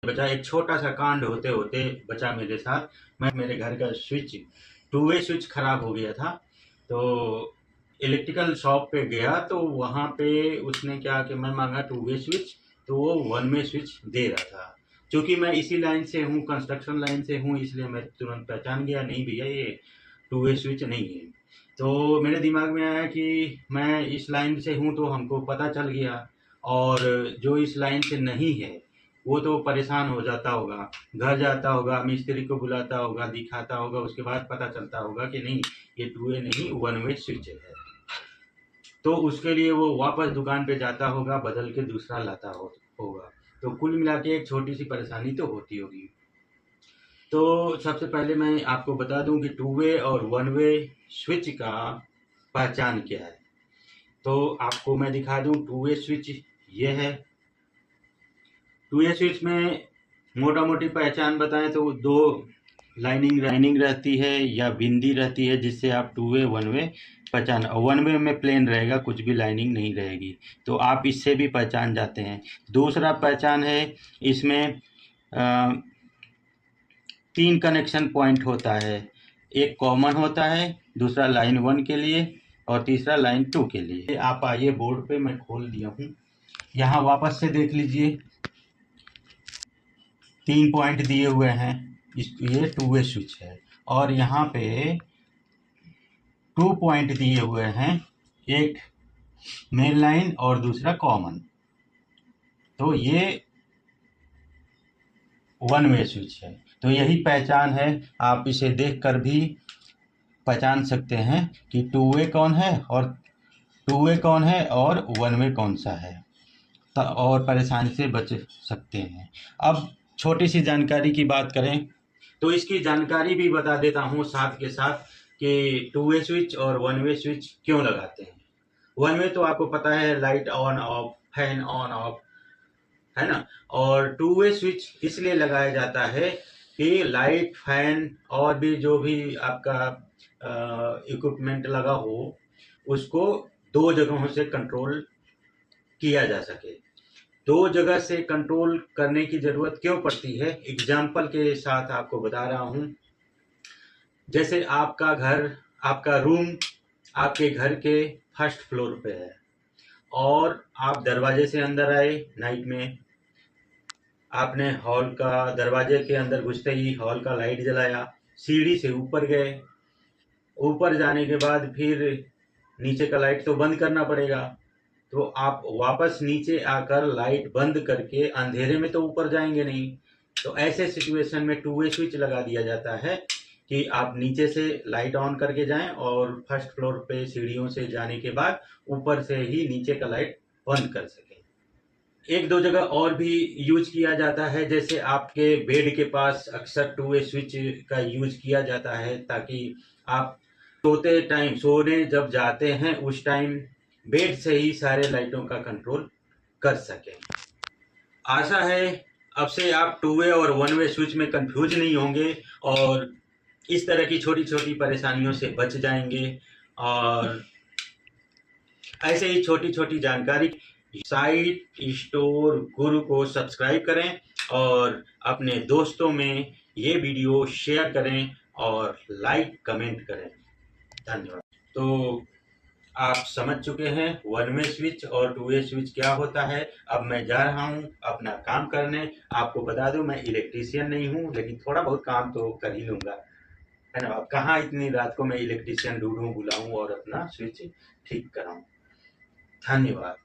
बचा एक छोटा सा कांड होते होते बचा मेरे साथ। मेरे घर का स्विच, टू वे स्विच खराब हो गया था। तो इलेक्ट्रिकल शॉप पे गया तो वहाँ पे उसने क्या कि मैं मांगा टू वे स्विच, तो वो वन वे स्विच दे रहा था। क्योंकि मैं इसी लाइन से हूँ, कंस्ट्रक्शन लाइन से हूँ, इसलिए मैं तुरंत पहचान गया, नहीं भैया ये टू वे स्विच नहीं है। तो मेरे दिमाग में आया कि मैं इस लाइन से हूँ तो हमको पता चल गया, और जो इस लाइन से नहीं है वो तो परेशान हो जाता होगा, घर जाता होगा, मिस्त्री को बुलाता होगा, दिखाता होगा, उसके बाद पता चलता होगा कि नहीं ये टू वे नहीं वन वे स्विच है। तो उसके लिए वो वापस दुकान पे जाता होगा, बदल के दूसरा लाता होगा। तो कुल मिला के एक छोटी सी परेशानी तो होती होगी। तो सबसे पहले मैं आपको बता दूं कि टू वे और वन वे स्विच का पहचान क्या है। तो आपको मैं दिखा दूं, टू वे स्विच ये है। टू वे स्विच में मोटा मोटी पहचान बताएं तो दो लाइनिंग रहती है या बिंदी रहती है, जिससे आप टू वे वन वे पहचान। वन वे में प्लेन रहेगा, कुछ भी लाइनिंग नहीं रहेगी, तो आप इससे भी पहचान जाते हैं। दूसरा पहचान है, इसमें 3 कनेक्शन पॉइंट होता है। एक कॉमन होता है, दूसरा लाइन 1 के लिए और तीसरा लाइन 2 के लिए। आप आइए बोर्ड पे, मैं खोल दिया हूँ, यहाँ वापस से देख लीजिए। 3 पॉइंट दिए हुए हैं, ये टू वे स्विच है। और यहाँ पे 2 पॉइंट दिए हुए हैं, एक मेन लाइन और दूसरा कॉमन। तो ये वन वे स्विच है। तो यही पहचान है, आप इसे देखकर भी पहचान सकते हैं कि टू वे कौन है और वन वे कौन सा है, और परेशानी से बच सकते हैं। अब छोटी सी जानकारी की बात करें तो इसकी जानकारी भी बता देता हूँ साथ के साथ कि टू वे स्विच और वन वे स्विच क्यों लगाते हैं। वन वे तो आपको पता है, light on off, fan on off, है ना। और टू वे स्विच इसलिए लगाया जाता है कि लाइट, फैन और भी जो भी आपका इक्विपमेंट लगा हो उसको 2 जगहों से कंट्रोल किया जा सके। 2 जगह से कंट्रोल करने की जरूरत क्यों पड़ती है, एग्जाम्पल के साथ आपको बता रहा हूं। जैसे आपका घर, आपका रूम आपके घर के फर्स्ट फ्लोर पे है, और आप दरवाजे से अंदर आए नाइट में, आपने हॉल का दरवाजे के अंदर घुसते ही हॉल का लाइट जलाया, सीढ़ी से ऊपर गए, ऊपर जाने के बाद फिर नीचे का लाइट तो बंद करना पड़ेगा। तो आप वापस नीचे आकर लाइट बंद करके अंधेरे में तो ऊपर जाएंगे नहीं। तो ऐसे सिचुएशन में टू वे स्विच लगा दिया जाता है कि आप नीचे से लाइट ऑन करके जाएं और फर्स्ट फ्लोर पे सीढ़ियों से जाने के बाद ऊपर से ही नीचे का लाइट बंद कर सकें। एक दो जगह और भी यूज किया जाता है, जैसे आपके बेड के पास अक्सर टू वे स्विच का यूज किया जाता है, ताकि आप सोते टाइम, सोने जब जाते हैं उस टाइम बेड से ही सारे लाइटों का कंट्रोल कर सकें। आशा है अब से आप टू वे और वन वे स्विच में कंफ्यूज नहीं होंगे और इस तरह की छोटी छोटी परेशानियों से बच जाएंगे। और ऐसे ही छोटी छोटी जानकारी, साइट स्टोर गुरु को सब्सक्राइब करें और अपने दोस्तों में ये वीडियो शेयर करें और लाइक कमेंट करें। धन्यवाद। तो आप समझ चुके हैं वन वे स्विच और टू वे स्विच क्या होता है। अब मैं जा रहा हूं अपना काम करने। आपको बता दूं मैं इलेक्ट्रीशियन नहीं हूं, लेकिन थोड़ा बहुत काम तो कर ही लूंगा, है ना। अब कहाँ इतनी रात को मैं इलेक्ट्रीशियन ढूंढूं, बुलाऊं और अपना स्विच ठीक कराऊं। धन्यवाद।